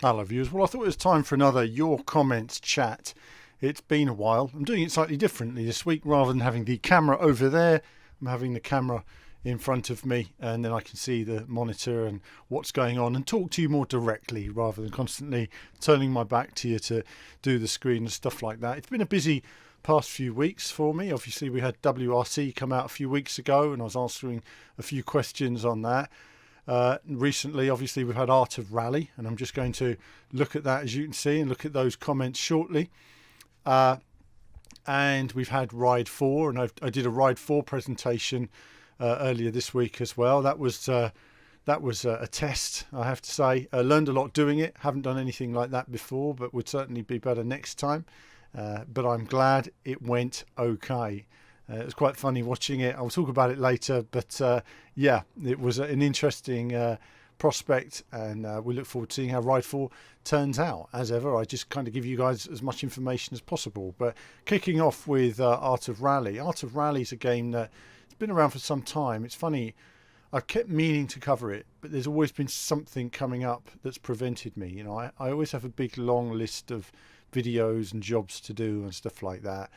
Hello viewers, well I thought it was time for another Your Comments chat. It's been a while. I'm doing it slightly differently this week. Rather than having the camera over there, I'm having the camera in front of me, and then I can see the monitor and what's going on and talk to you more directly rather than constantly turning my back to you to do the screen and stuff like that. It's been a busy past few weeks for me. Obviously we had WRC come out a few weeks ago and I was answering a few questions on that. Recently obviously we've had Art of Rally, and I'm just going to look at that, as you can see, and look at those comments shortly. And we've had Ride 4, and I did a Ride 4 presentation earlier this week as well. That was a test, I have to say. I learned a lot doing it. Haven't done anything like that before, but would certainly be better next time. But I'm glad it went okay. It was quite funny watching it. I'll talk about it later, but yeah, it was an interesting prospect, and we look forward to seeing how Ride 4 turns out. As ever, I just kind of give you guys as much information as possible. But kicking off with Art of Rally. Art of Rally is a game that it's been around for some time. It's funny, I've kept meaning to cover it, but there's always been something coming up that's prevented me. You know, I always have a big long list of videos and jobs to do and stuff like that.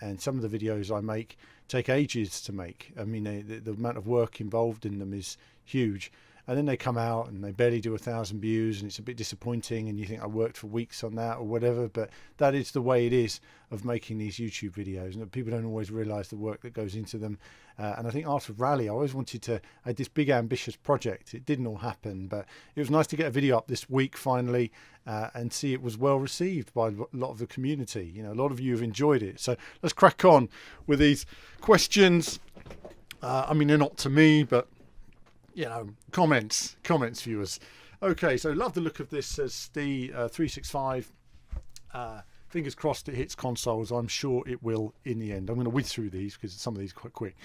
And some of the videos I make take ages to make. I mean, the amount of work involved in them is huge. And then they come out and they barely do 1,000 views, and it's a bit disappointing, and you think I worked for weeks on that or whatever. But that is the way it is of making these YouTube videos, and people don't always realise the work that goes into them. And I think Art of Rally, I always wanted to, I had this big ambitious project. It didn't all happen, but it was nice to get a video up this week finally, and see it was well received by a lot of the community. You know, a lot of you have enjoyed it. So let's crack on with these questions. I mean, they're not to me, but you know, comments viewers. Okay, so love the look of this, says the 365. Fingers crossed it hits consoles. I'm sure it will in the end. I'm going to whiz through these because some of these are quite quick.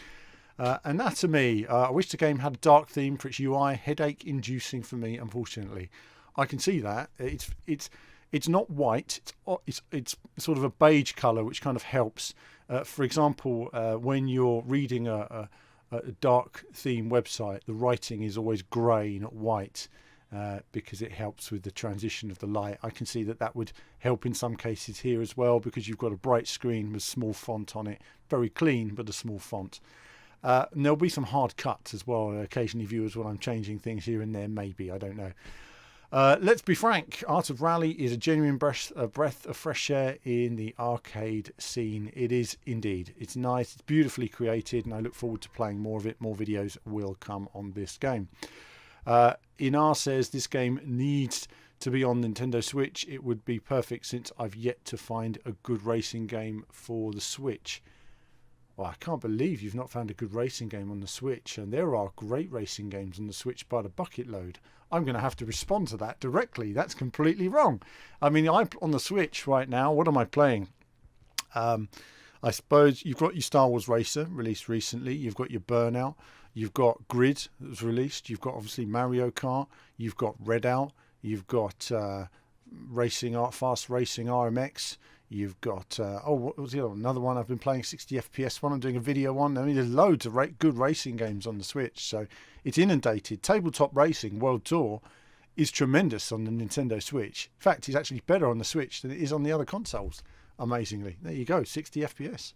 Anatomy. I wish the game had a dark theme for its UI. Headache inducing for me, unfortunately. I can see that. It's not white. It's sort of a beige colour, which kind of helps. For example, when you're reading a dark theme website, the writing is always grey, not white, because it helps with the transition of the light. I can see that would help in some cases here as well, because you've got a bright screen with small font on it, very clean but a small font. And there'll be some hard cuts as well occasionally, viewers, when I'm changing things here and there, maybe, I don't know. Let's be frank, Art of Rally is a genuine breath of fresh air in the arcade scene. It is indeed. It's nice, it's beautifully created, and I look forward to playing more of it. More videos will come on this game. Inar says this game needs to be on Nintendo Switch. It would be perfect since I've yet to find a good racing game for the Switch. Well, I can't believe you've not found a good racing game on the Switch, and there are great racing games on the Switch by the bucket load. I'm going to have to respond to that directly. That's completely wrong. I mean, I'm on the Switch right now. What am I playing? I suppose you've got your Star Wars Racer released recently. You've got your Burnout. You've got Grid that was released. You've got obviously Mario Kart. You've got Redout. You've got Racing Art, Fast Racing RMX. You've got what was the other one? Another one I've been playing, 60 FPS one. I'm doing a video on. I mean, there's loads of good racing games on the Switch, so it's inundated. Tabletop Racing World Tour is tremendous on the Nintendo Switch. In fact, it's actually better on the Switch than it is on the other consoles. Amazingly, there you go, 60 FPS.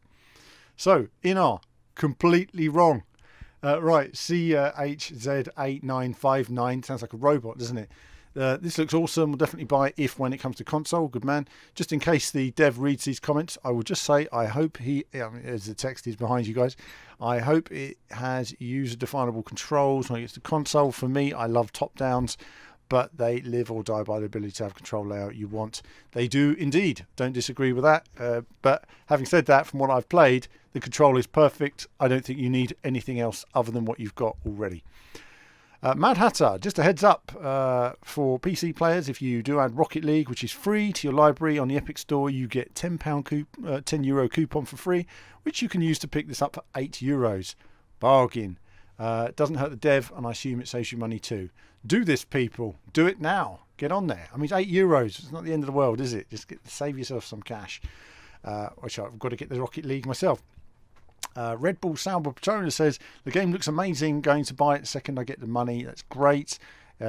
So Inar, completely wrong. Right, CHZ8959 sounds like a robot, doesn't it? This looks awesome. We'll definitely buy it when it comes to console. Good man. Just in case the dev reads these comments, I will just say I hope as the text is behind you guys, I hope it has user-definable controls when it gets to console. For me, I love top-downs, but they live or die by the ability to have control layout you want. They do indeed. Don't disagree with that. But having said that, from what I've played, the control is perfect. I don't think you need anything else other than what you've got already. Mad Hatter, just a heads up for PC players, if you do add Rocket League, which is free to your library on the Epic Store, you get €10 coupon for free, which you can use to pick this up for €8. Bargain. It doesn't hurt the dev, and I assume it saves you money too. Do this, people. Do it now. Get on there. I mean, it's €8. It's not the end of the world, is it? Just save yourself some cash. Which I've got to get the Rocket League myself. Red Bull Sauber Patrona says the game looks amazing. Going to buy it the second I get the money. That's great.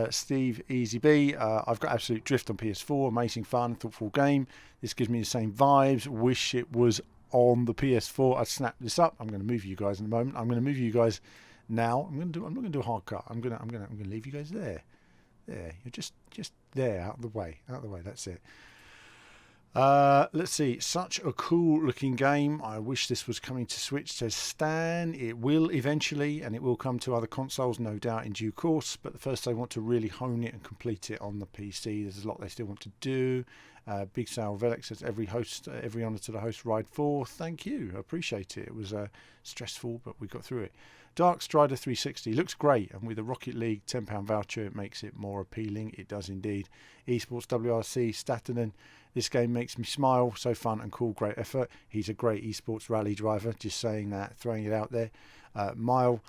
Steve Easy B, I've got Absolute Drift on PS4. Amazing fun, thoughtful game. This gives me the same vibes. Wish it was on the PS4. I'd snap this up. I'm going to move you guys in a moment. I'm going to move you guys now. I'm not going to do a hard cut. I'm going to leave you guys there. There, you're just there, out of the way. That's it. Let's see. Such a cool looking game. I wish this was coming to Switch, says Stan. It will eventually, and it will come to other consoles, no doubt, in due course. But first, they want to really hone it and complete it on the PC. There's a lot they still want to do. Big Sal Velic says every honour to the host. Ride 4. Thank you. I appreciate it. It was stressful, but we got through it. Dark Strider 360 looks great, and with the Rocket League £10 voucher, it makes it more appealing. It does indeed. Esports WRC Statanen. This game makes me smile. So fun and cool. Great effort. He's a great esports rally driver. Just saying that, throwing it out there. Mile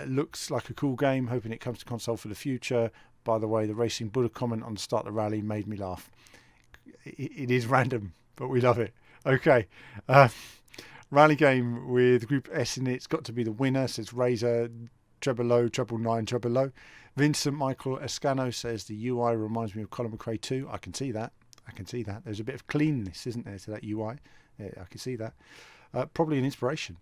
looks like a cool game. Hoping it comes to console for the future. By the way, the Racing Buddha comment on the start of the rally made me laugh. It is random, but we love it. Okay. Rally game with Group S in it. It's got to be the winner, says Razor. Treble low, treble nine, treble low. Vincent Michael Escano says the UI reminds me of Colin McRae 2. I can see that. There's a bit of cleanness, isn't there, to that UI? Yeah, I can see that. Probably an inspiration.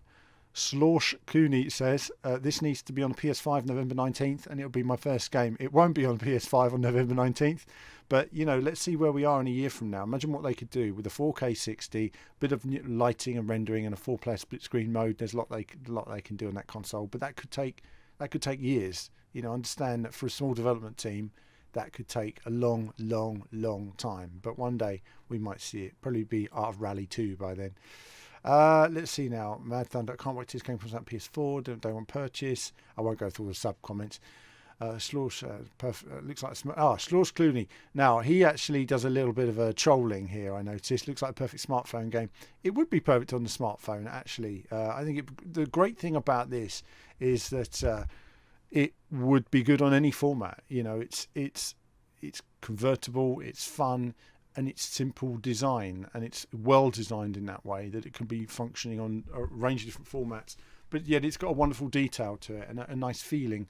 Slorsh Cooney says, this needs to be on PS5 November 19th, and it'll be my first game. It won't be on PS5 on November 19th, but, let's see where we are in a year from now. Imagine what they could do with a 4K 60, bit of lighting and rendering, and a 4-player split screen mode. There's a lot they can do on that console, but that could take years. Understand that for a small development team, that could take a long, long, long time. But one day we might see it. Probably be Art of Rally 2 by then. Let's see now. Mad Thunder. Can't wait till this game comes out on PS4. Don't want purchase. I won't go through all the sub comments. Slorsh, looks like Slorsh Clooney. Now he actually does a little bit of a trolling here. I noticed. Looks like a perfect smartphone game. It would be perfect on the smartphone. Actually, I think the great thing about this is that it would be good on any format. It's convertible. It's fun. And it's simple design, and it's well designed in that way that it can be functioning on a range of different formats, but yet it's got a wonderful detail to it and a nice feeling.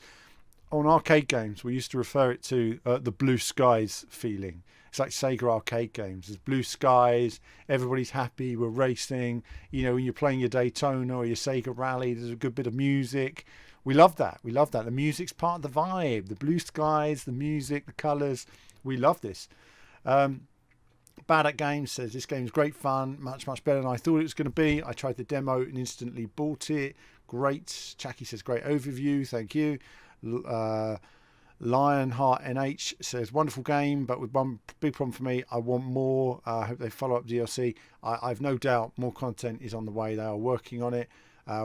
On arcade games, we used to refer it to the blue skies feeling. It's like Sega arcade games. There's blue skies, everybody's happy, we're racing. When you're playing your Daytona or your Sega Rally, there's a good bit of music. We love that. The music's part of the vibe. The blue skies, the music, the colours. We love this. Bad at Games says this game's great fun, much better than I thought it was going to be. I tried the demo and instantly bought it. Great. Chucky says great overview, thank you. Lionheart NH says wonderful game, but with one big problem for me, I want more. I hope they follow up DLC. I've no doubt more content is on the way. They are working on it.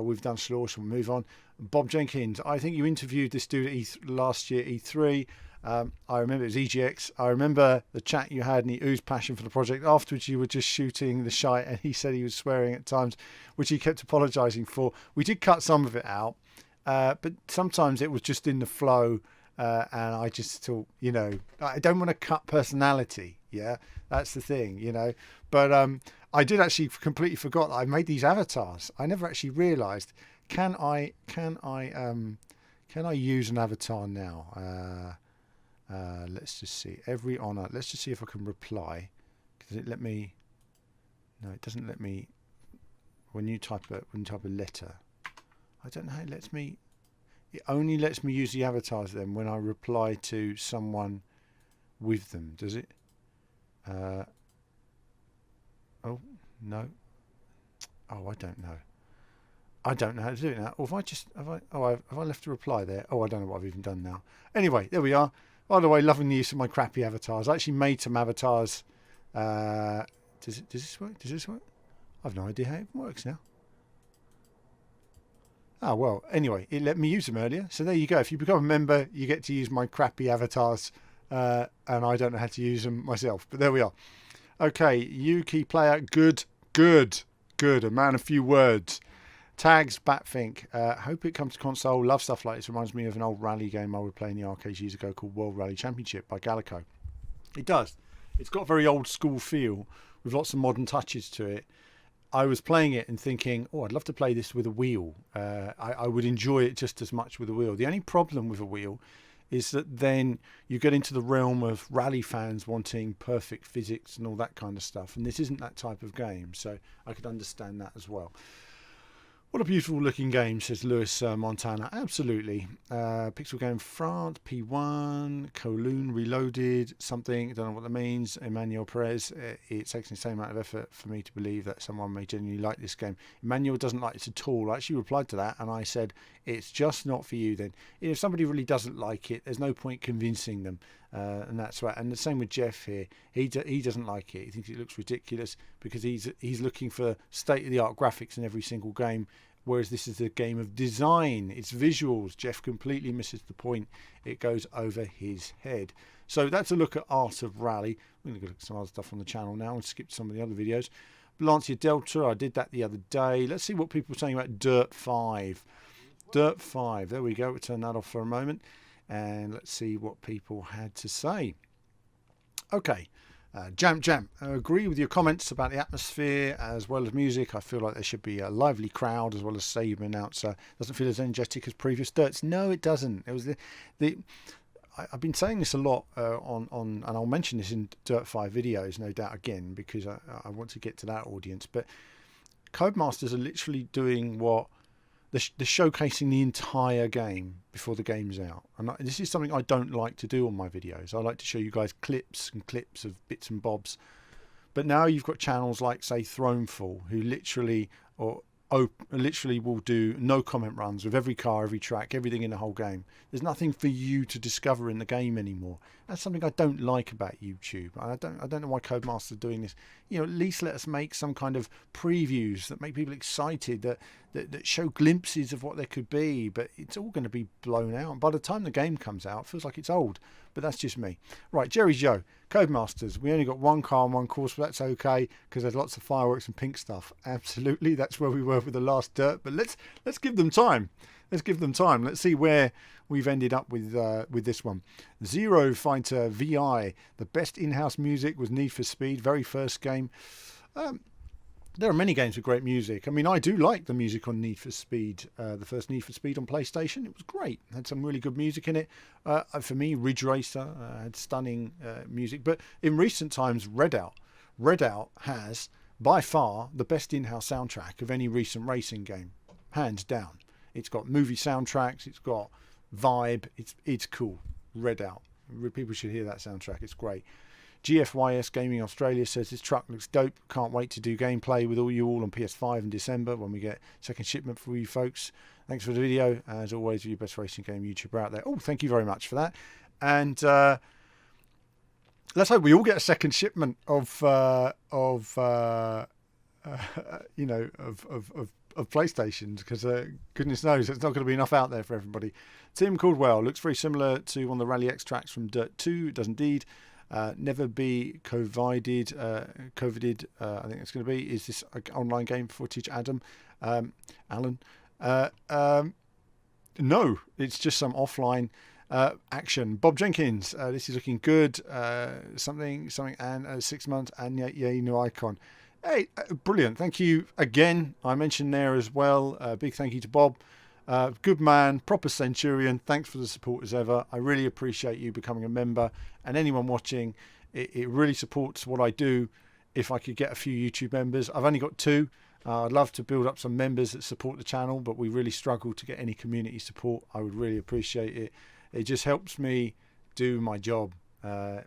We've done Slorsh, we'll move on. Bob Jenkins, I think you interviewed this dude at last year E3. I remember it was EGX. I remember the chat you had, and he oozed passion for the project. Afterwards, you were just shooting the shite, and he said he was swearing at times, which he kept apologising for. We did cut some of it out, but sometimes it was just in the flow, and I just thought, I don't want to cut personality. Yeah, that's the thing, But I did actually completely forgot that I made these avatars. I never actually realised. Can I use an avatar now? Let's just see. Every honour. Let's just see if I can reply. Does it let me? No, it doesn't let me. When you type a letter, I don't know how it lets me. It only lets me use the avatars then when I reply to someone with them. Does it? Oh no. Oh, I don't know. I don't know how to do it now. Or have I left a reply there? Oh, I don't know what I've even done now. Anyway, there we are. By the way, loving the use of my crappy avatars. I actually made some avatars. Does this work? I've no idea how it works now. Oh, well, anyway, it let me use them earlier. So there you go. If you become a member, you get to use my crappy avatars. And I don't know how to use them myself. But there we are. Okay, Yuki player. Good. A man of few words. Tags, Batfink. Hope it comes to console. Love stuff like this. Reminds me of an old rally game I would play in the arcades years ago called World Rally Championship by Gallico. It does. It's got a very old school feel with lots of modern touches to it. I was playing it and thinking, I'd love to play this with a wheel. I would enjoy it just as much with a wheel. The only problem with a wheel is that then you get into the realm of rally fans wanting perfect physics and all that kind of stuff. And this isn't that type of game, so I could understand that as well. What a beautiful looking game, says Lewis Montana. Absolutely. Pixel Game France, P1, Kowloon Reloaded, something. I don't know what that means. Emmanuel Perez. It takes the same amount of effort for me to believe that someone may genuinely like this game. Emmanuel doesn't like it at all. I actually replied to that and I said, it's just not for you then. If somebody really doesn't like it, there's no point convincing them. And that's right. And the same with Jeff here. He doesn't like it. He thinks it looks ridiculous because he's looking for state-of-the-art graphics in every single game, whereas this is a game of design. It's visuals. Jeff completely misses the point. It goes over his head. So that's a look at Art of Rally. We're going to look at some other stuff on the channel now and skip some of the other videos. Lancia Delta, I did that the other day. Let's see what people are saying about Dirt 5. Dirt 5, there we go. We'll turn that off for a moment. And let's see what people had to say. Okay, Jam. I agree with your comments about the atmosphere as well as music. I feel like there should be a lively crowd as well as stadium announcer. Doesn't feel as energetic as previous Dirts. No, it doesn't. It was I've been saying this a lot on, and I'll mention this in Dirt 5 videos, no doubt again, because I want to get to that audience. But Codemasters are literally doing what they're showcasing the entire game before the game's out, and this is something I don't like to do on my videos. I like to show you guys clips of bits and bobs, but now you've got channels like, say, Throneful, who literally will do no comment runs with every car, every track, everything in the whole game. There's nothing for you to discover in the game anymore. That's something I don't like about YouTube. I don't know why Codemasters are doing this. You know, at least let us make some kind of previews that make people excited, that show glimpses of what there could be. But it's all going to be blown out. And by the time the game comes out, it feels like it's old. But that's just me. Right, Jerry Joe, Codemasters. We only got one car and one course, but that's okay because there's lots of fireworks and pink stuff. Absolutely, that's where we were with the last Dirt. But let's give them time. Let's give them time. Let's see where we've ended up with this one. Zero Fighter VI. The best in-house music was Need for Speed. Very first game. There are many games with great music. I mean, I do like the music on Need for Speed. The first Need for Speed on PlayStation, it was great. It had some really good music in it. For me, Ridge Racer had stunning music. But in recent times, Redout has, by far, the best in-house soundtrack of any recent racing game. Hands down. It's got movie soundtracks. It's got vibe. It's cool. Redout. People should hear that soundtrack. It's great. GFYS Gaming Australia says this truck looks dope. Can't wait to do gameplay with you all on PS5 in December when we get second shipment for you folks. Thanks for the video. As always, you're your best racing game YouTuber out there. Oh, thank you very much for that. And let's hope we all get a second shipment of PlayStations, because goodness knows it's not going to be enough out there for everybody. Tim Caldwell looks very similar to one of the Rally X tracks from Dirt 2. It does indeed. Never be covided. I think it's going to be. Is this online game footage, Adam? Alan? No, it's just some offline action. Bob Jenkins. This is looking good. Something, and 6 months, and yay, new icon. Hey, brilliant. Thank you again. I mentioned there as well. Big thank you to Bob. Good man, proper Centurion. Thanks for the support as ever. I really appreciate you becoming a member, and anyone watching. It really supports what I do. If I could get a few YouTube members, I've only got 2. I'd love to build up some members that support the channel, but we really struggle to get any community support. I would really appreciate it. It just helps me do my job,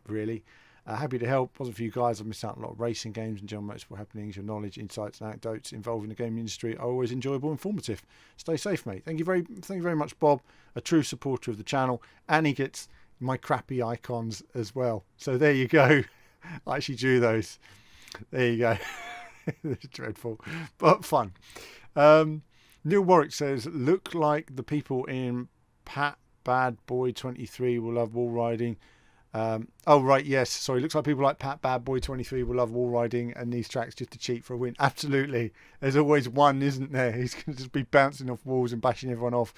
really. Happy to help. Wasn't for you guys, I've missed out on a lot of racing games and general motorsport happenings. Your knowledge, insights, and anecdotes involving the gaming industry are always enjoyable and informative. Stay safe, mate. Thank you very much, Bob. A true supporter of the channel, and he gets my crappy icons as well. So there you go. I actually drew those. There you go. It's dreadful, but fun. Neil Warwick says, look like the people in Pat Bad Boy 23 will love wall riding. Oh right, yes, sorry, looks like people like Pat Bad Boy 23 will love wall riding and these tracks just to cheat for a win. Absolutely, there's always one, isn't there? He's going to just be bouncing off walls and bashing everyone off.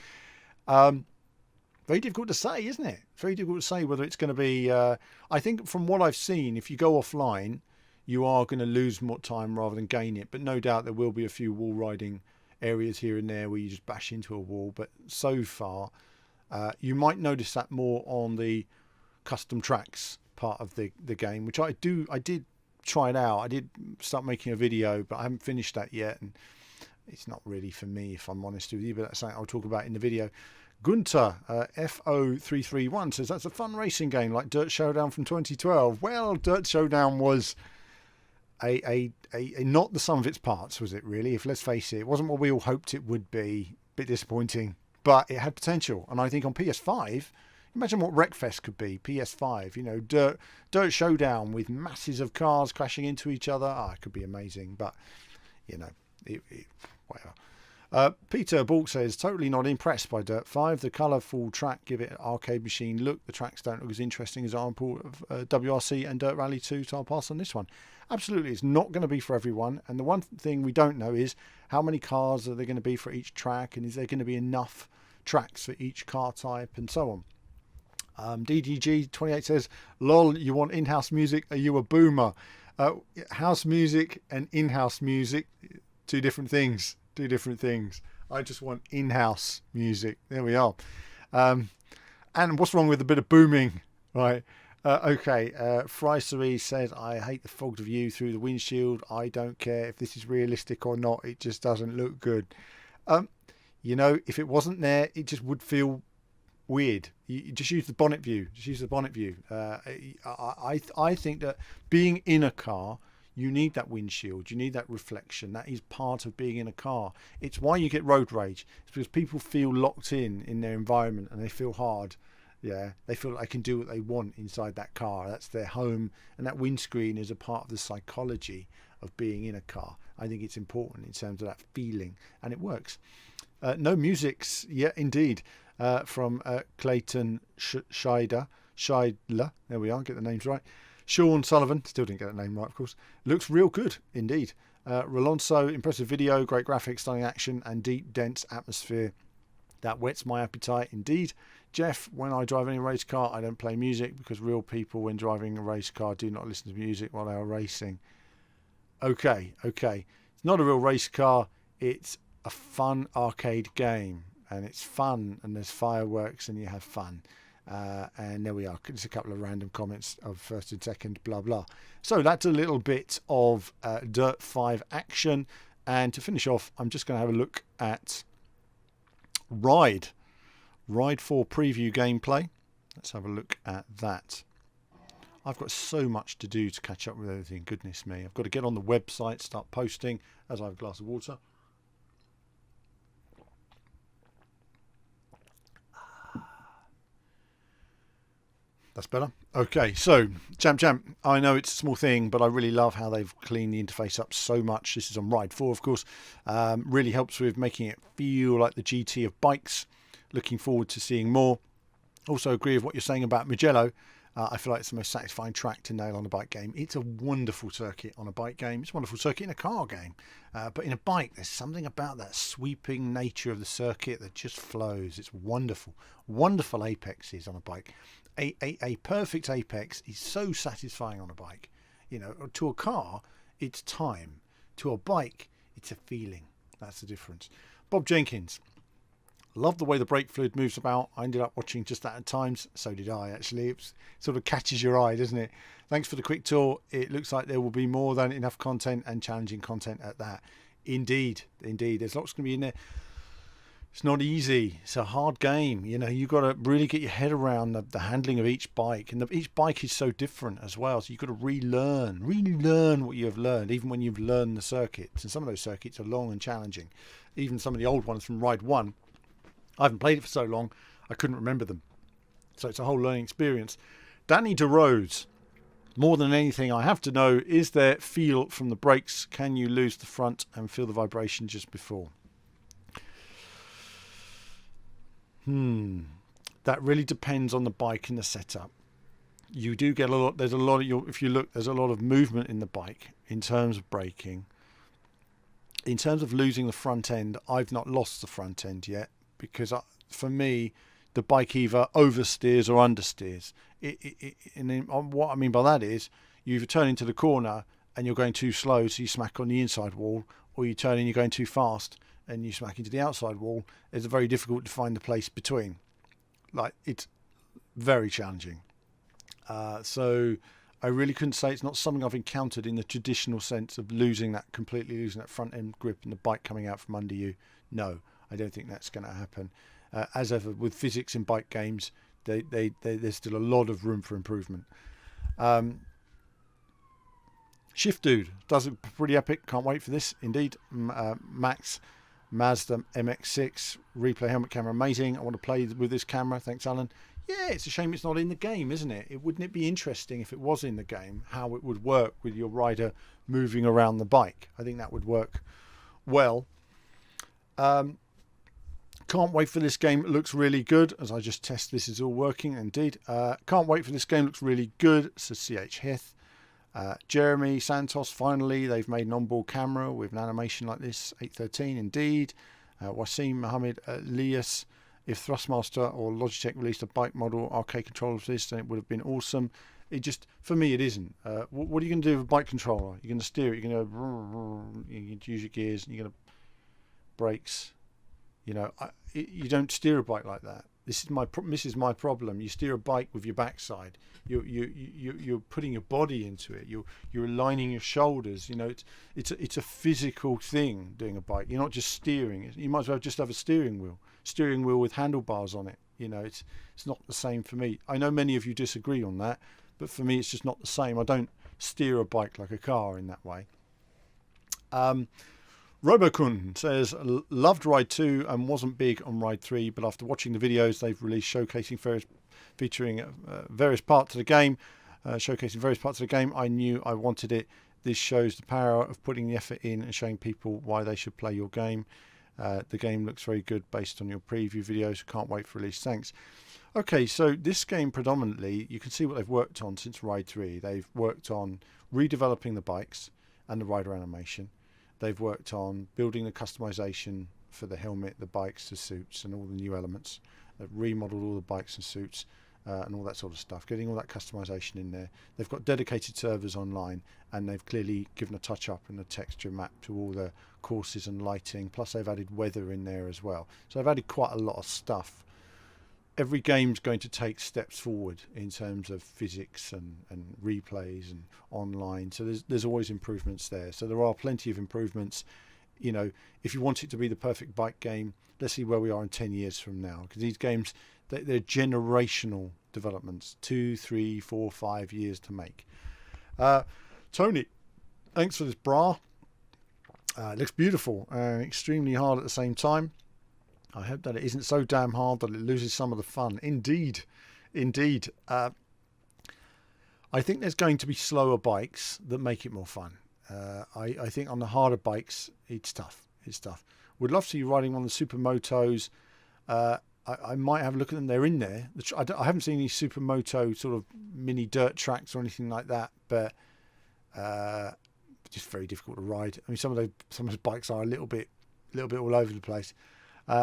Very difficult to say, isn't it? Very difficult to say whether it's going to be I think from what I've seen, if you go offline you are going to lose more time rather than gain it, but no doubt there will be a few wall riding areas here and there where you just bash into a wall. But so far You might notice that more on the custom tracks part of the game, which I did try it out. I did start making a video, but I haven't finished that yet, and it's not really for me, if I'm honest with you, but that's something I'll talk about in the video. Gunter FO331 says that's a fun racing game like Dirt Showdown from 2012. Well, Dirt Showdown was a not the sum of its parts, was it really? If let's face it, it wasn't what we all hoped it would be. A bit disappointing, but it had potential. And I think on PS5, imagine what Wreckfest could be. PS5, you know, Dirt Showdown with masses of cars crashing into each other. It could be amazing. But you know, whatever. Peter Balk says, totally not impressed by Dirt 5. The colourful track give it an arcade machine look. The tracks don't look as interesting as example of WRC and Dirt Rally 2, so I'll pass on this one. Absolutely, it's not going to be for everyone. And the one thing we don't know is how many cars are there going to be for each track, and is there going to be enough tracks for each car type, and so on. DDG28 says, lol, you want in-house music? Are you a boomer? House music and in-house music, two different things. I just want in-house music. There we are. And what's wrong with a bit of booming, right? Okay. Frysery says, I hate the fogged view through the windshield. I don't care if this is realistic or not. It just doesn't look good. You know, if it wasn't there, it just would feel weird. You just use the bonnet view. I think that being in a car, you need that windshield. You need that reflection. That is part of being in a car. It's why you get road rage. It's because people feel locked in their environment, and they feel hard. Yeah, they feel like they can do what they want inside that car. That's their home, and that windscreen is a part of the psychology of being in a car. I think it's important in terms of that feeling, and it works. No musics yet, indeed, from Clayton Scheidler. There we are, get the names right. Sean Sullivan, still didn't get the name right, of course. Looks real good, indeed. Rolonso, impressive video, great graphics, stunning action, and deep, dense atmosphere. That whets my appetite, indeed. Jeff, when I drive any race car, I don't play music because real people, when driving a race car, do not listen to music while they are racing. Okay. It's not a real race car. It's a fun arcade game, and it's fun, and there's fireworks, and you have fun. And there we are, just a couple of random comments of first and second, blah blah. So that's a little bit of Dirt 5 action, and to finish off, I'm just going to have a look at Ride 4 preview gameplay. Let's have a look at that. I've got so much to do to catch up with everything, goodness me. I've got to get on the website, start posting as I have a glass of water. That's better. Okay, so Champ, I know it's a small thing, but I really love how they've cleaned the interface up so much. This is on Ride 4, of course. Really helps with making it feel like the GT of bikes. Looking forward to seeing more. Also agree with what you're saying about Mugello. I feel like it's the most satisfying track to nail on a bike game. It's a wonderful circuit on a bike game. It's a wonderful circuit in a car game. But in a bike, there's something about that sweeping nature of the circuit that just flows. It's wonderful. Wonderful apexes on a bike. A perfect apex is so satisfying on a bike. You know, to a car, it's time. To a bike, it's a feeling. That's the difference. Bob Jenkins. Love the way the brake fluid moves about. I ended up watching just that at times. So did I, actually. It sort of catches your eye, doesn't it? Thanks for the quick tour. It looks like there will be more than enough content, and challenging content at that. Indeed. There's lots going to be in there. It's not easy. It's a hard game. You know, you've got to really get your head around the handling of each bike. And each bike is so different as well. So you've got to relearn what you have learned, even when you've learned the circuits. And some of those circuits are long and challenging. Even some of the old ones from Ride 1. I haven't played it for so long, I couldn't remember them. So it's a whole learning experience. Danny DeRose. More than anything, I have to know, is there feel from the brakes? Can you lose the front and feel the vibration just before? That really depends on the bike and the setup. You do get a lot. There's a lot of if you look, there's a lot of movement in the bike in terms of braking. In terms of losing the front end, I've not lost the front end yet, because for me, the bike either oversteers or understeers. And then what I mean by that is, you either turn into the corner and you're going too slow, so you smack on the inside wall, or you turn and you're going too fast and you smack into the outside wall. It's very difficult to find the place between. Like, it's very challenging. So I really couldn't say it's not something I've encountered in the traditional sense of completely losing that front end grip and the bike coming out from under you. No, I don't think that's going to happen. As ever with physics in bike games, there's still a lot of room for improvement. Shift Dude does it pretty epic. Can't wait for this. Indeed, Max Mazda MX-6 replay helmet camera, amazing. I want to play with this camera. Thanks, Alan. Yeah, it's a shame it's not in the game, isn't it? Wouldn't it be interesting if it was in the game, how it would work with your rider moving around the bike? I think that would work well. Can't wait for this game. It looks really good. As I just test this is all working. Indeed. Can't wait for this game. Looks really good. Says CH Hith. Jeremy Santos, finally, they've made an onboard camera with an animation like this. 813, indeed. Wasim Mohammed Elias. If Thrustmaster or Logitech released a bike model arcade controller for this, then it would have been awesome. It just, for me, it isn't. What are you going to do with a bike controller? You're going to steer it. You're going to use your gears. And you're going to brakes. You know, you don't steer a bike like that. This is my problem. You steer a bike with your backside. You're putting your body into it. You're aligning your shoulders. You know, it's a physical thing doing a bike. You're not just steering. You might as well just have a steering wheel with handlebars on it. You know, it's not the same for me. I know many of you disagree on that, but for me, it's just not the same. I don't steer a bike like a car in that way. Robokun says, loved Ride 2 and wasn't big on Ride 3, but after watching the videos they've released featuring various parts of the game, I knew I wanted it. This shows the power of putting the effort in and showing people why they should play your game. The game looks very good based on your preview videos. Can't wait for release. Thanks. Okay, so this game predominantly, you can see what they've worked on since Ride 3. They've worked on redeveloping the bikes and the rider animation. They've worked on building the customization for the helmet, the bikes, the suits, and all the new elements. They've remodeled all the bikes and suits and all that sort of stuff, getting all that customization in there. They've got dedicated servers online, and they've clearly given a touch up in the texture map to all the courses and lighting, plus they've added weather in there as well. So they've added quite a lot of stuff. Every game's going to take steps forward in terms of physics and replays and online. So there's always improvements there. So there are plenty of improvements. You know, if you want it to be the perfect bike game, let's see where we are in 10 years from now. Because these games, they're generational developments, 2, 3, 4, 5 years to make. Tony, thanks for this bra. It looks beautiful and extremely hard at the same time. I hope that it isn't so damn hard that it loses some of the fun. Indeed. I think there's going to be slower bikes that make it more fun. I think on the harder bikes, it's tough. Would love to see you riding one of the Supermotos. I might have a look at them. They're in there. I haven't seen any Supermoto sort of mini dirt tracks or anything like that, but just very difficult to ride. I mean, some of those bikes are a little bit all over the place.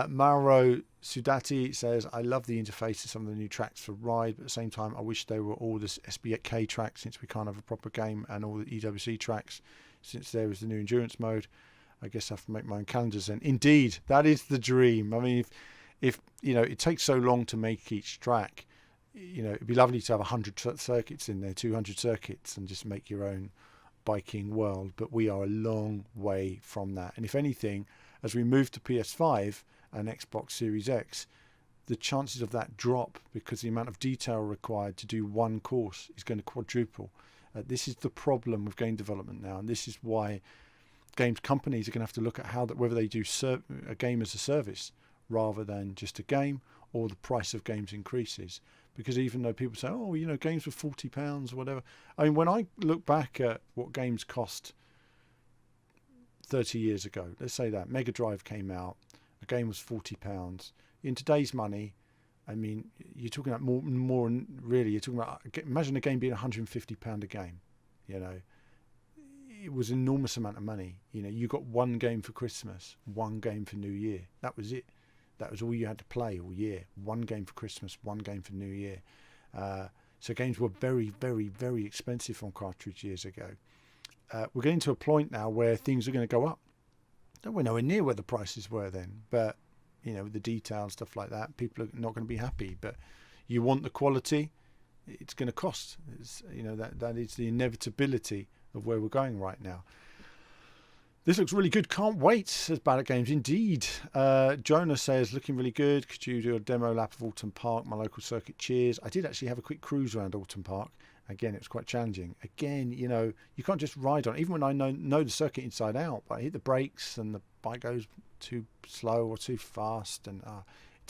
Mauro Sudati says, I love the interface of some of the new tracks for Ride, but at the same time I wish they were all the SBK tracks since we can't have a proper game, and all the EWC tracks since there is the new endurance mode. I guess I have to make my own calendars then. Indeed, that is the dream. I mean, if you know, it takes so long to make each track, you know, it'd be lovely to have 100 circuits in there, 200 circuits, and just make your own biking world. But we are a long way from that. And if anything, as we move to PS5 and Xbox Series X, the chances of that drop because the amount of detail required to do one course is going to quadruple. This is the problem with game development now, and this is why games companies are going to have to look at whether they do a game as a service rather than just a game, or the price of games increases. Because even though people say, oh, you know, games were £40 or whatever. I mean, when I look back at what games cost 30 years ago, let's say that Mega Drive came out, a game was £40. In today's money, I mean, you're talking about more really, you're talking about, imagine a game being £150 a game. You know, it was an enormous amount of money. You know, you got one game for Christmas, one game for New Year. That was it. That was all you had to play all year. One game for Christmas, one game for New Year. So games were very, very, very expensive on cartridge years ago. We're getting to a point now where things are going to go up. We're nowhere near where the prices were then, but you know, with the detail and stuff like that, people are not going to be happy. But you want the quality, it's going to cost. It's, you know, that is the inevitability of where we're going right now. This looks really good. Can't wait, says Ballot Games. Indeed. Jonah says, looking really good. Could you do a demo lap of Alton Park, my local circuit? Cheers. I did actually have a quick cruise around Alton Park. Again, it was quite challenging. Again, you know, you can't just ride on it. Even when I know the circuit inside out, but I hit the brakes and the bike goes too slow or too fast. And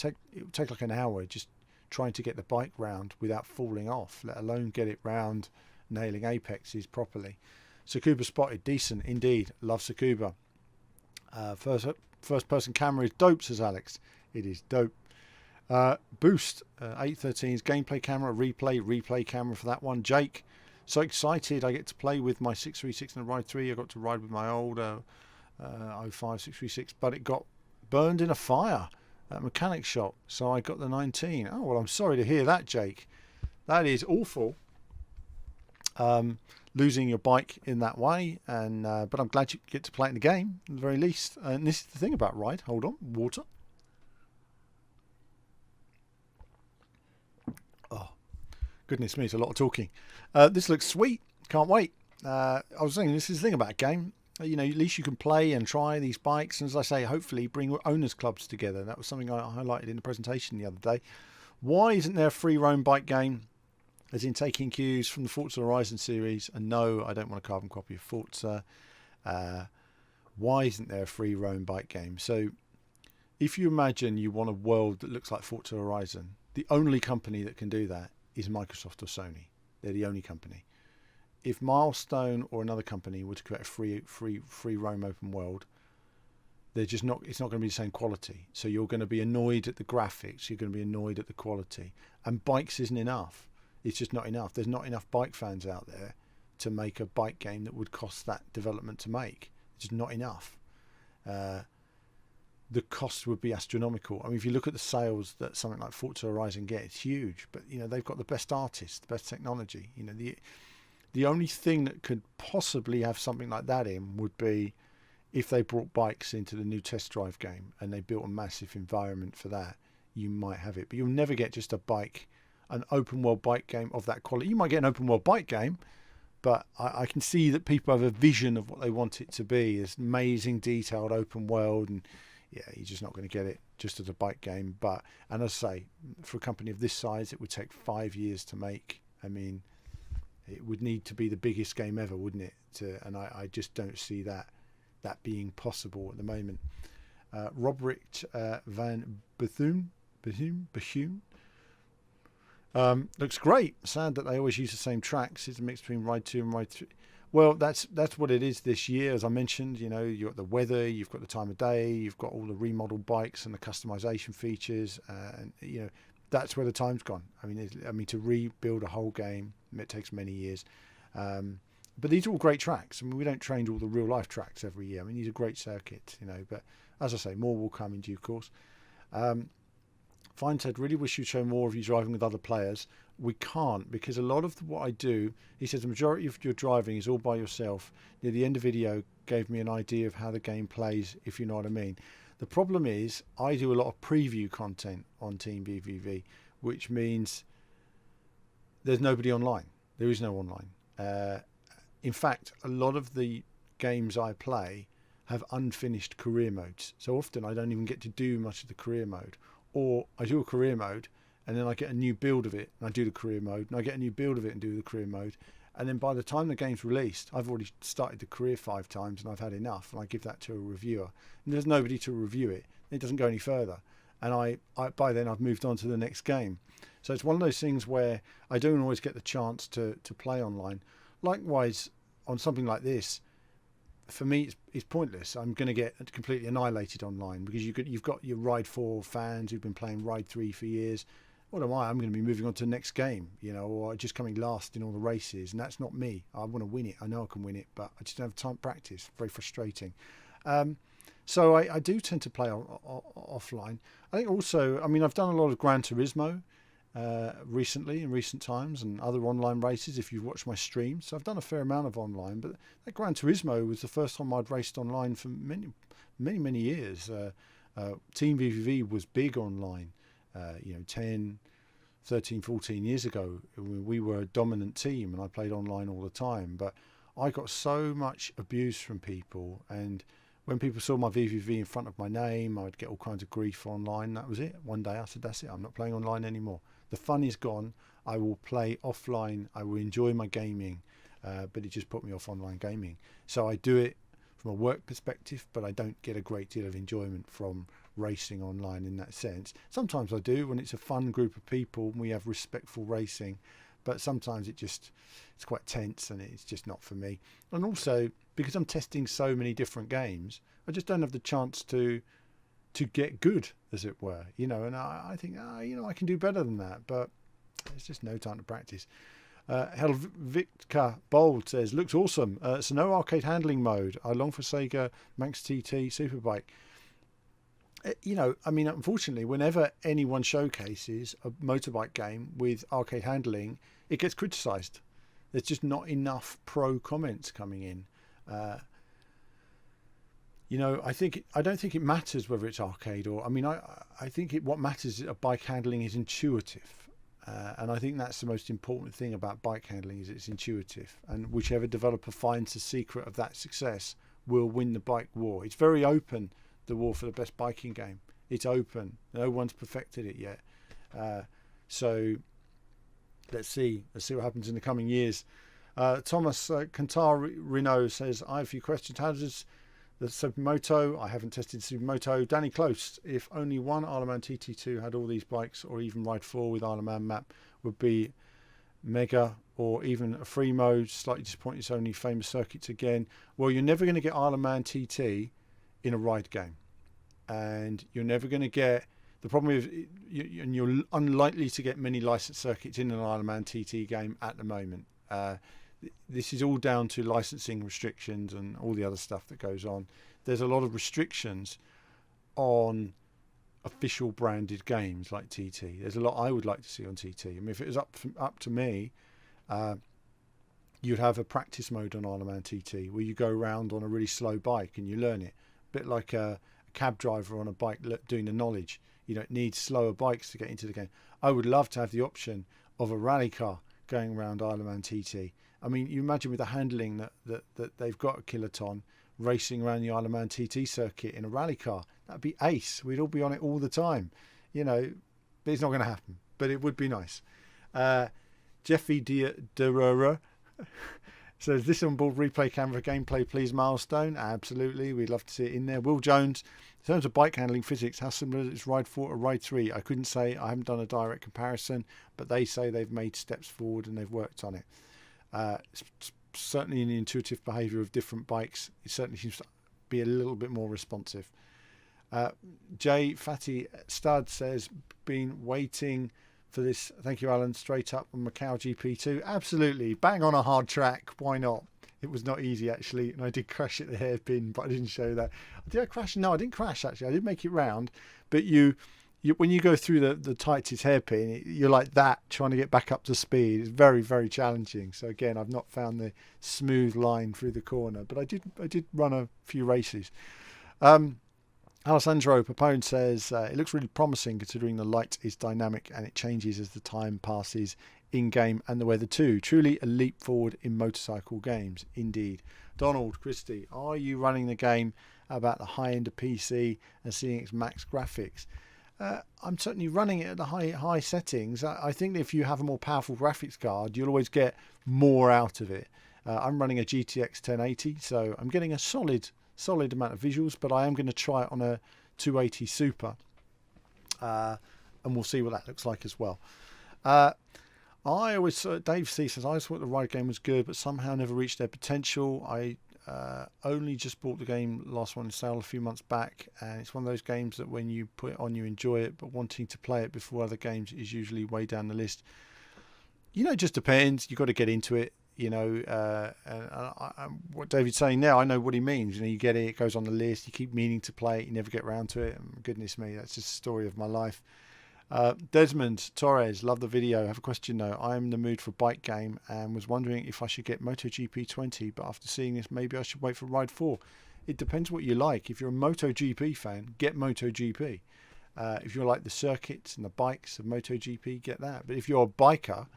it would take like an hour just trying to get the bike round without falling off, let alone get it round nailing apexes properly. Tsukuba spotted, decent indeed. Love Tsukuba. First person camera is dope, says Alex. It is dope. Boost 813's gameplay camera, replay camera for that one. Jake, so excited I get to play with my 636 and a Ride 3. I got to ride with my old 05 636, but it got burned in a fire at a mechanic shop, so I got the 19. Oh well, I'm sorry to hear that, Jake. That is awful. Losing your bike in that way, and but I'm glad you get to play it in the game at the very least. And this is the thing about Ride. Hold on, water. Oh, goodness me, it's a lot of talking. This looks sweet. Can't wait. I was saying this is the thing about a game. You know, at least you can play and try these bikes, and as I say, hopefully bring owners clubs together. That was something I highlighted in the presentation the other day. Why isn't there a free roam bike game? As in taking cues from the Forza Horizon series, and no, I don't want a carbon copy of Forza. Why isn't there a free roam bike game? So if you imagine you want a world that looks like Forza Horizon, the only company that can do that is Microsoft or Sony. They're the only company. If Milestone or another company were to create a free roam open world, they're just not. It's not going to be the same quality. So you're going to be annoyed at the graphics. You're going to be annoyed at the quality. And bikes isn't enough. It's just not enough. There's not enough bike fans out there to make a bike game that would cost that development to make. It's just not enough. The cost would be astronomical. I mean, if you look at the sales that something like Forza Horizon gets, it's huge. But you know, they've got the best artists, the best technology. You know, the only thing that could possibly have something like that in would be if they brought bikes into the new test drive game and they built a massive environment for that. You might have it, but you'll never get just an open world bike game of that quality. You might get an open world bike game, but I can see that people have a vision of what they want it to be. This amazing detailed open world, and yeah, you're just not going to get it just as a bike game. And as I say, for a company of this size, it would take 5 years to make. I mean, it would need to be the biggest game ever, wouldn't it? And I just don't see that being possible at the moment. Robert van Bethune. Looks great. Sad that they always use the same tracks. It's a mix between Ride 2 and Ride 3. Well, that's what it is this year. As I mentioned, you know, you've got the weather, you've got the time of day, you've got all the remodeled bikes and the customization features, and you know, that's where the time's gone. I mean, to rebuild a whole game, it takes many years. But these are all great tracks. I mean, we don't train all the real life tracks every year. I mean, these are great circuits, you know. But as I say, more will come in due course. Fine Ted, really wish you'd show more of you driving with other players. We can't, because a lot of what I do, he says the majority of your driving is all by yourself. Near the end of the video gave me an idea of how the game plays, if you know what I mean. The problem is I do a lot of preview content on Team BVV, which means there's nobody online. There is no online. In fact, a lot of the games I play have unfinished career modes. So often I don't even get to do much of the career mode. Or I do a career mode and then I get a new build of it and I do the career mode, and I get a new build of it and do the career mode. And then by the time the game's released, I've already started the career 5 times and I've had enough, and I give that to a reviewer. And there's nobody to review it. It doesn't go any further. And I by then I've moved on to the next game. So it's one of those things where I don't always get the chance to play online. Likewise, on something like this, for me, it's pointless. I'm going to get completely annihilated online, because you've got your Ride 4 fans who've been playing Ride 3 for years. What am I? I'm going to be moving on to the next game, you know, or just coming last in all the races, and that's not me. I want to win it. I know I can win it, but I just don't have time to practice. Very frustrating. So I do tend to play offline. I think also, I mean, I've done a lot of Gran Turismo recently, in recent times, and other online races, if you've watched my streams. So I've done a fair amount of online, but that Gran Turismo was the first time I'd raced online for many years. Team VVV was big online, 10, 13, 14 years ago. We were a dominant team and I played online all the time, but I got so much abuse from people, and when people saw my VVV in front of my name, I'd get all kinds of grief online. That was it. One day I said, that's it, I'm not playing online anymore. The fun is gone. I will play offline. I will enjoy my gaming, but it just put me off online gaming. So I do it from a work perspective, but I don't get a great deal of enjoyment from racing online in that sense. Sometimes I do when it's a fun group of people and we have respectful racing, but sometimes it's quite tense and it's just not for me. And also because I'm testing so many different games, I just don't have the chance to get good, as it were, and I think I can do better than that, but there's just no time to practice. Helvitka Bold says, looks awesome. So no arcade handling mode. I long for Sega Manx TT Superbike. Unfortunately, whenever anyone showcases a motorbike game with arcade handling, it gets criticised. There's just not enough pro comments coming in. I don't think it matters whether it's arcade or. I think what matters is bike handling is intuitive. And I think that's the most important thing about bike handling is it's intuitive, and whichever developer finds the secret of that success will win the bike war. It's very open, the war for the best biking game. It's open. No one's perfected it yet. So let's see what happens in the coming years. Thomas Kantar Renault says, I have a few questions. How does the Supermoto? I haven't tested Supermoto. Danny Close, if only one Isle of Man TT2 had all these bikes, or even Ride 4 with Isle of Man map, would be mega, or even a free mode. Slightly disappointed it's only famous circuits again. Well, you're never going to get Isle of Man TT in a ride game, and you're never going to get. The problem is, you're unlikely to get many licensed circuits in an Isle of Man TT game at the moment. This is all down to licensing restrictions and all the other stuff that goes on. There's a lot of restrictions on official branded games like TT. There's a lot I would like to see on TT. If it was up to me, you'd have a practice mode on Isle of Man TT where you go around on a really slow bike and you learn it. A bit like a cab driver on a bike doing the knowledge. It needs slower bikes to get into the game. I would love to have the option of a rally car going around Isle of Man TT. You imagine with the handling that they've got at Kiloton, racing around the Isle of Man TT circuit in a rally car. That'd be ace. We'd all be on it all the time. But it's not going to happen. But it would be nice. Jeffy Derera says, this onboard replay camera gameplay, please, milestone. Absolutely. We'd love to see it in there. Will Jones, in terms of bike handling physics, how similar is Ride 4 to Ride 3? I couldn't say. I haven't done a direct comparison, but they say they've made steps forward and they've worked on it. Certainly in the intuitive behaviour of different bikes, it certainly seems to be a little bit more responsive. Jay Fatty Stud says, been waiting for this. Thank you, Alan. Straight up on Macau GP2. Absolutely. Bang on a hard track. Why not? It was not easy, actually. And I did crash at the hairpin, but I didn't show that. Did I crash? No, I didn't crash, actually. I did make it round. But when you go through the tightest hairpin, you're like that, trying to get back up to speed. It's very, very challenging. So again, I've not found the smooth line through the corner, but I did run a few races. Alessandro Papone says, it looks really promising considering the light is dynamic and it changes as the time passes in-game and the weather too. Truly a leap forward in motorcycle games, indeed. Donald Christie, are you running the game about the high end of PC and seeing its max graphics? I'm certainly running it at the high settings. I think that if you have a more powerful graphics card, you'll always get more out of it. I'm running a GTX 1080, so I'm getting a solid amount of visuals, but I am going to try it on a 280 Super, and we'll see what that looks like as well. Dave C says, I always thought the ride game was good, but somehow never reached their potential. I only just bought the game, last one in sale a few months back, and it's one of those games that when you put it on you enjoy it, but wanting to play it before other games is usually way down the list. It just depends. You've got to get into it, and what David's saying now, I know what he means. You get it, it goes on the list, you keep meaning to play it, you never get around to it, and goodness me, that's just the story of my life. Desmond Torres, love the video. I have a question though. I am in the mood for a bike game and was wondering if I should get MotoGP 20, but after seeing this, maybe I should wait for Ride 4. it depends what you like. If you're a MotoGP fan, get MotoGP. If you like the circuits and the bikes of MotoGP, get that. But if you're a biker,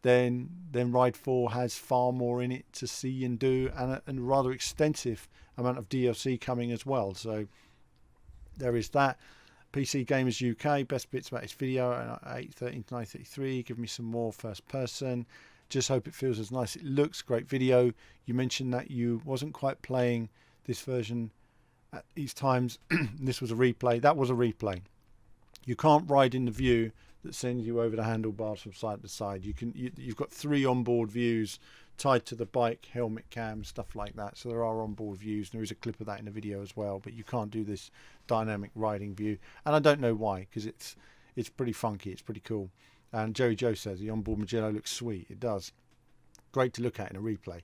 then Ride 4 has far more in it to see and do, and a rather extensive amount of DLC coming as well. So there is that. PC Gamers UK, best bits about this video, 813 to 933. Give me some more first person. Just hope it feels as nice as it looks. Great video. You mentioned that you wasn't quite playing this version at these times. This was a replay. That was a replay. You can't ride in the view that sends you over the handlebars from side to side. You've got 3 onboard views tied to the bike, helmet cam, stuff like that. So there are onboard views. There is a clip of that in the video as well, but you can't do this dynamic riding view, and I don't know why, because it's pretty funky. It's pretty cool. And Jerry Joe says the onboard Mugello looks sweet. It does. Great to look at in a replay.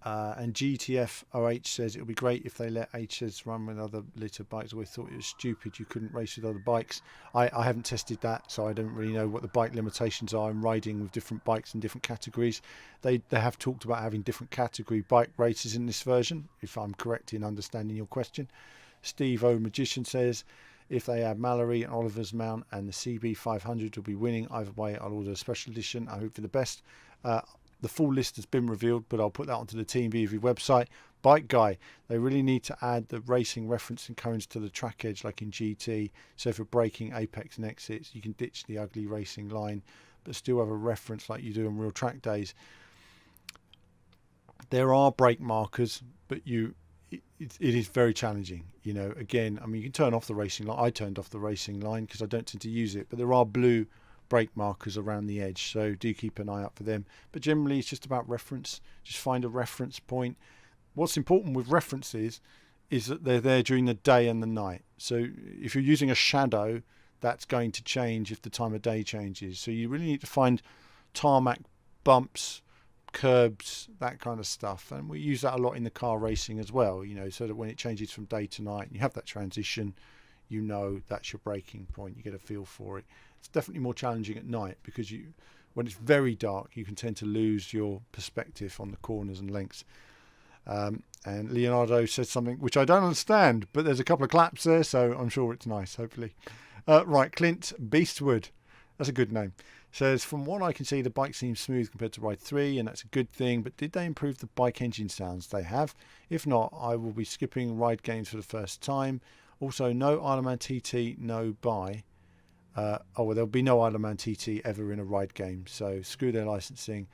And GTFOH says it would be great if they let H's run with other litter bikes. I always thought it was stupid you couldn't race with other bikes. I haven't tested that, so I don't really know what the bike limitations are in riding with different bikes in different categories. They have talked about having different category bike races in this version, if I'm correct in understanding your question. Steve O Magician says if they add Mallory and Oliver's mount and the CB500 will be winning. Either way, I'll order a special edition. I hope for the best. The full list has been revealed, but I'll put that onto the Team VV website. Bike Guy, they really need to add the racing referencing cones to the track edge like in GT. So for braking, apex and exits, you can ditch the ugly racing line, but still have a reference like you do on real track days. There are brake markers, but it is very challenging. You know, again, I mean, you can turn off the racing line. I turned off the racing line because I don't tend to use it, but there are blue brake markers around the edge, so do keep an eye out for them. But generally it's just about reference. Just find a reference point. What's important with references is that they're there during the day and the night. So if you're using a shadow, that's going to change if the time of day changes. So you really need to find tarmac, bumps, curbs, that kind of stuff. And we use that a lot in the car racing as well, you know, so that when it changes from day to night and you have that transition, you know that's your braking point. You get a feel for it. It's definitely more challenging at night because when it's very dark, you can tend to lose your perspective on the corners and lengths. And Leonardo says something which I don't understand, but there's a couple of claps there, so I'm sure it's nice, hopefully. Right, Clint Beastwood, that's a good name, says, from what I can see, the bike seems smooth compared to Ride 3, and that's a good thing, but did they improve the bike engine sounds? They have. If not, I will be skipping ride games for the first time. Also, no Isle of Man TT, no buy. There'll be no Isle of Man TT ever in a ride game, so screw their licensing.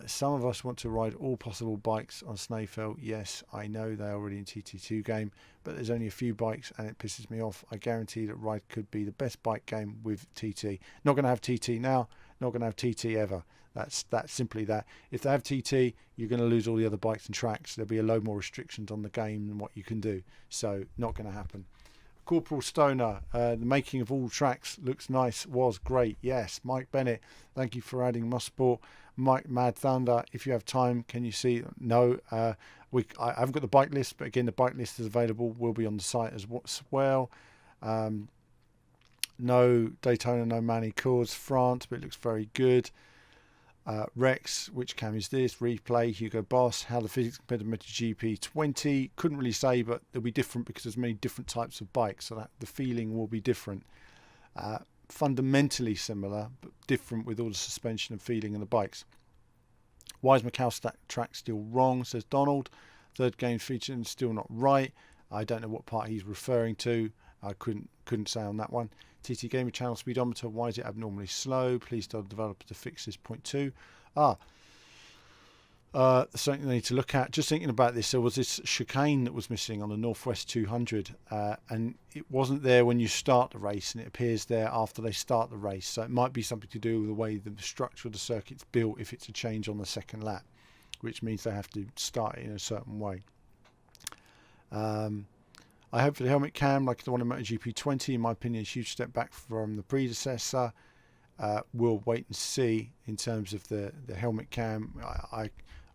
Some of us want to ride all possible bikes on Snaefell. Yes, I know they're already in TT2 game, but there's only a few bikes and it pisses me off. I guarantee that Ride could be the best bike game with TT. Not going to have TT now, not going to have TT ever. That's simply that. If they have TT, you're going to lose all the other bikes and tracks. There'll be a load more restrictions on the game than what you can do. So not going to happen. Corporal Stoner, the making of all tracks looks nice, was great. Yes. Mike Bennett, thank you for adding Mosport. Mike Mad Thunder, if you have time, can you see? No, I haven't got the bike list, but again, the bike list is available. Will be on the site as well. No Daytona, no Manny Cours France, but it looks very good. Rex, which cam is this? Replay, Hugo Boss, how the physics compared to MotoGP 20. Couldn't really say, but they'll be different because there's many different types of bikes, so that the feeling will be different. Fundamentally similar, but different with all the suspension and feeling of the bikes. Why is Macau track still wrong, says Donald. Third game featuring still not right. I don't know what part he's referring to. I couldn't say on that one. TT Gamer channel speedometer, why is it abnormally slow? Please tell the developer to fix this. Point 2. Something they need to look at. Just thinking about this, there was this chicane that was missing on the Northwest 200, and it wasn't there when you start the race, and it appears there after they start the race. So it might be something to do with the way the structure of the circuit's built if it's a change on the second lap, which means they have to start it in a certain way. I hope for the helmet cam, like the one in MotoGP 20, in my opinion, a huge step back from the predecessor. We'll wait and see in terms of the helmet cam.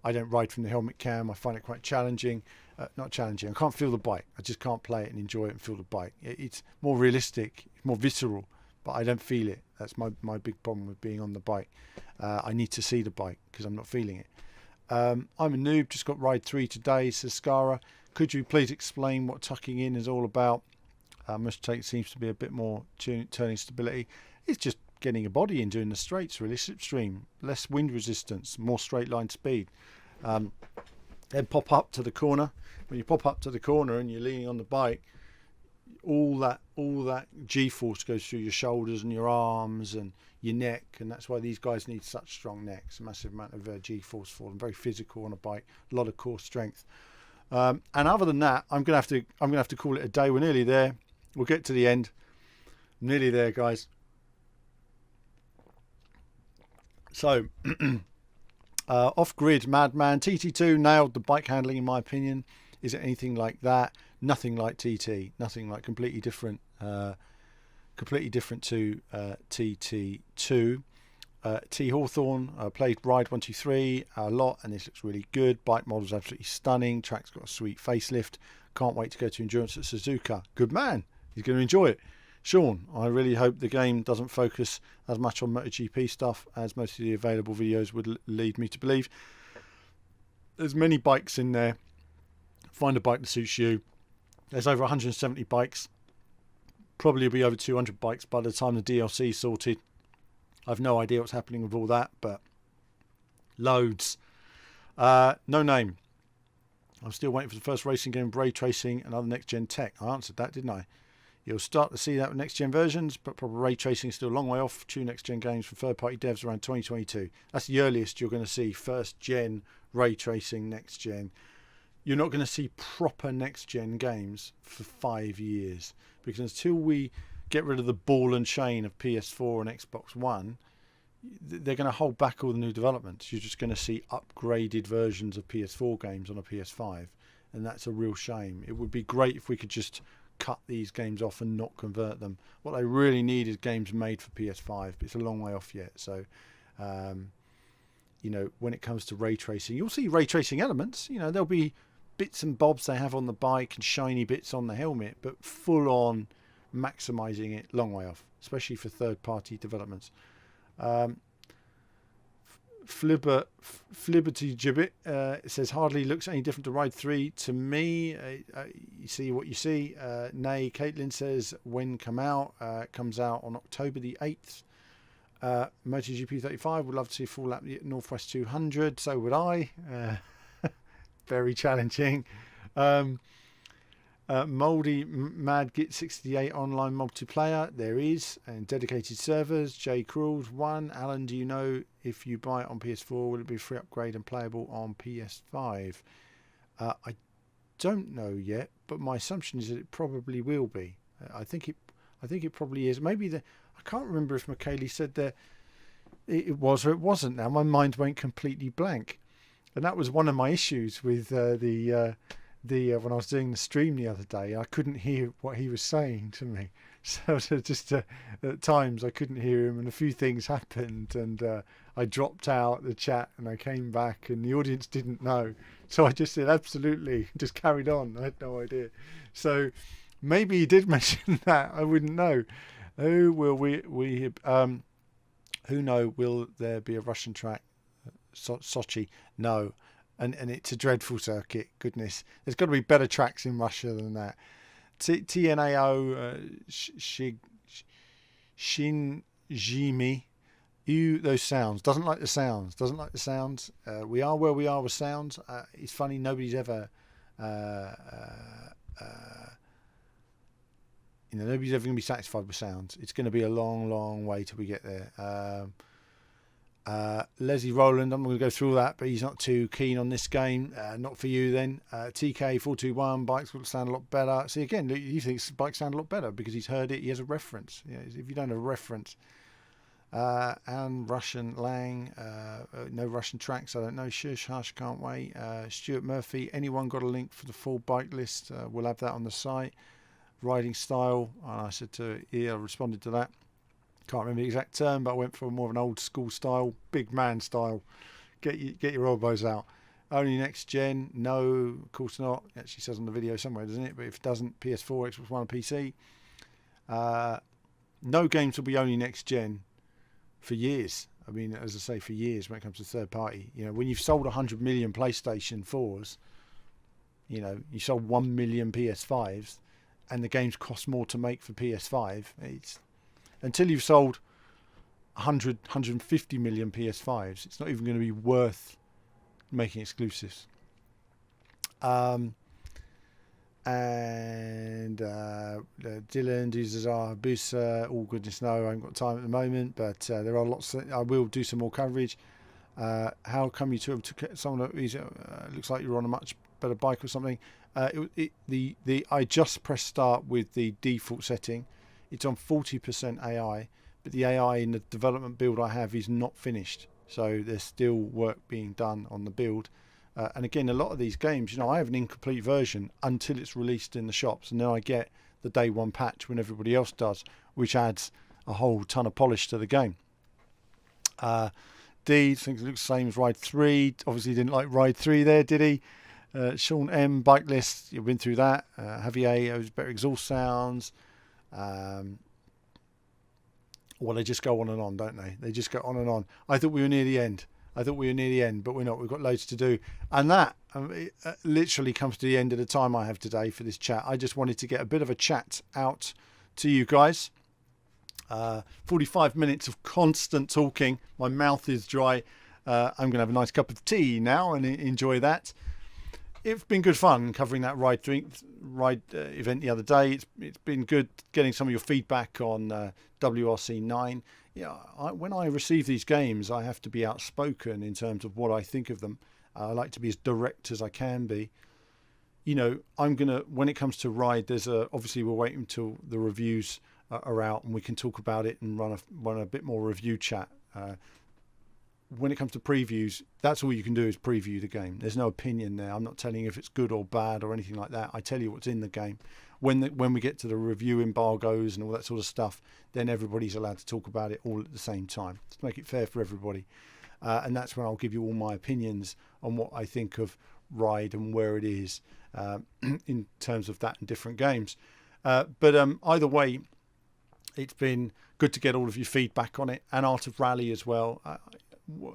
I don't ride from the helmet cam. I find it quite challenging. Not challenging. I can't feel the bike. I just can't play it and enjoy it and feel the bike. It's more realistic, more visceral, but I don't feel it. That's my big problem with being on the bike. I need to see the bike because I'm not feeling it. I'm a noob, just got Ride 3 today, says Scara. Could you please explain what tucking in is all about? Must take seems to be a bit more turning stability. It's just getting your body in, doing the straights, really. Slipstream, less wind resistance, more straight line speed. Then pop up to the corner. When you pop up to the corner and you're leaning on the bike, all that G-force goes through your shoulders and your arms and your neck, and that's why these guys need such strong necks. A massive amount of G-force for them. Very physical on a bike, a lot of core strength. And other than that, I'm gonna have to call it a day. We're nearly there. We'll get to the end. Nearly there, guys. So, off-grid Madman TT2 nailed the bike handling, in my opinion. Is it anything like that? Nothing like TT. Nothing like completely different. Completely different to TT2. T Hawthorne played Ride 123 a lot, and this looks really good. Bike model's absolutely stunning. Track's got a sweet facelift. Can't wait to go to Endurance at Suzuka. Good man. He's going to enjoy it. Sean, I really hope the game doesn't focus as much on MotoGP stuff as most of the available videos would lead me to believe. There's many bikes in there. Find a bike that suits you. There's over 170 bikes. Probably be over 200 bikes by the time the DLC is sorted. I've no idea what's happening with all that, but loads. No name. I'm still waiting for the first racing game, ray tracing and other next-gen tech. I answered that, didn't I? You'll start to see that with next-gen versions, but probably ray tracing is still a long way off. Two next-gen games from third-party devs around 2022. That's the earliest you're going to see first-gen ray tracing next-gen. You're not going to see proper next-gen games for 5 years, because until we get rid of the ball and chain of PS4 and Xbox One, they're going to hold back all the new developments. You're just going to see upgraded versions of PS4 games on a PS5, and that's a real shame. It would be great if we could just cut these games off and not convert them. What they really need is games made for PS5, but it's a long way off yet. So, you know, when it comes to ray tracing, you'll see ray tracing elements. You know, there'll be bits and bobs they have on the bike and shiny bits on the helmet, but full on maximizing it, long way off, especially for third-party developments. Flibberty Gibbet says hardly looks any different to Ride 3 to me. You see what you see. Nay, Caitlin says when comes out on October the 8th. MotoGP 35 would love to see full lap Northwest 200. So would I. Very challenging. Moldy Mad Git 68 online multiplayer there is, and dedicated servers. J Cruels 1. Alan, do you know if you buy it on PS4 will it be free upgrade and playable on PS5? I don't know yet, but my assumption is that it probably will be. I think it probably is. Maybe I can't remember if McKaylee said that it was or it wasn't. Now my mind went completely blank, and that was one of my issues with when I was doing the stream the other day. I couldn't hear what he was saying to me, so just at times I couldn't hear him, and a few things happened, and I dropped out the chat and I came back and the audience didn't know, so I just said absolutely, just carried on. I had no idea. So maybe he did mention that, I wouldn't know. Who will who know, will there be a Russian track, Sochi? No. And it's a dreadful circuit. Goodness, there's got to be better tracks in Russia than that. TNAO Shinjimi. Those sounds. Doesn't like the sounds. We are where we are with sounds. It's funny. Nobody's ever. Nobody's ever going to be satisfied with sounds. It's going to be a long, long way till we get there. Leslie Rowland, I'm going to go through that, but he's not too keen on this game. Not for you then. TK421, bikes will sound a lot better. See, again, he thinks bikes sound a lot better because he's heard it. He has a reference. If you don't have a reference. And Russian Lang, no Russian tracks, I don't know. Shush, hush, can't wait. Stuart Murphy, anyone got a link for the full bike list? We'll have that on the site. Riding style, and I said to I responded to that. Can't remember the exact term, but I went for more of an old school style, big man style. Get your elbows out. Only next gen? No, of course not. It actually says on the video somewhere, doesn't it? But if it doesn't, PS4, Xbox One, and PC. No games will be only next gen for years. I mean, as I say, for years when it comes to third party, when you've sold 100 million PlayStation 4s, you sold 1 million PS5s, and the games cost more to make for PS5. It's until you've sold 150 million PS5s, it's not even going to be worth making exclusives. And Dylan, Duzazar, Busa, all goodness no, I haven't got time at the moment, but there are lots. I will do some more coverage. How come you took someone that looks like you're on a much better bike or something? I just pressed start with the default setting. It's on 40% AI, but the AI in the development build I have is not finished, so there's still work being done on the build. And again, a lot of these games, I have an incomplete version until it's released in the shops, and then I get the day one patch when everybody else does, which adds a whole ton of polish to the game. D thinks it looks the same as Ride 3. Obviously didn't like Ride 3 there, did he? Sean M, bike list, you've been through that. Javier, it was better exhaust sounds. Well, they just go on and on, don't they? They just go on and on. I thought we were near the end. But we're not. We've got loads to do. And that literally comes to the end of the time I have today for this chat. I just wanted to get a bit of a chat out to you guys. 45 minutes of constant talking. My mouth is dry. I'm going to have a nice cup of tea now and enjoy that. It's been good fun covering that ride event the other day. It's been good getting some of your feedback on WRC 9. When I receive these games, I have to be outspoken in terms of what I think of them. I like to be as direct as I can be. When it comes to Ride, obviously we're waiting until the reviews are out and we can talk about it and run a bit more review chat. When it comes to previews, that's all you can do is preview the game. There's no opinion there. I'm not telling you if it's good or bad or anything like that. I tell you what's in the game. When we get to the review embargoes and all that sort of stuff, then everybody's allowed to talk about it all at the same time. Let's make it fair for everybody. And that's when I'll give you all my opinions on what I think of Ride and where it is in terms of that and different games. But either way, it's been good to get all of your feedback on it, and Art of Rally as well.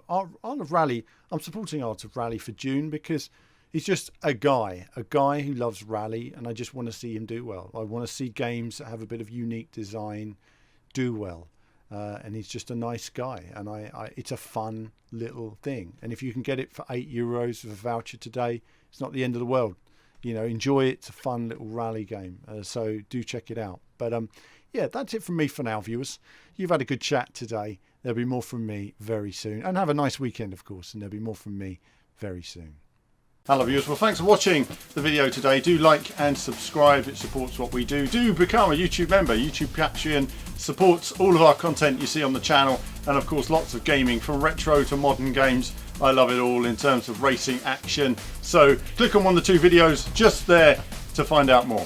Art of Rally, I'm supporting Art of Rally for June because he's just a guy who loves rally, and I just want to see him do well. I want to see games that have a bit of unique design do well, and he's just a nice guy, and it's a fun little thing. And if you can get it for €8 with a voucher today, it's not the end of the world. Enjoy it. It's a fun little rally game, so do check it out. But yeah, that's it from me for now, viewers. You've had a good chat today. There'll be more from me very soon. And have a nice weekend, of course, and there'll be more from me very soon. Hello viewers, well thanks for watching the video today. Do like and subscribe, it supports what we do. Do become a YouTube member. YouTube Patreon supports all of our content you see on the channel, and of course lots of gaming from retro to modern games. I love it all in terms of racing action. So click on one of the two videos just there to find out more.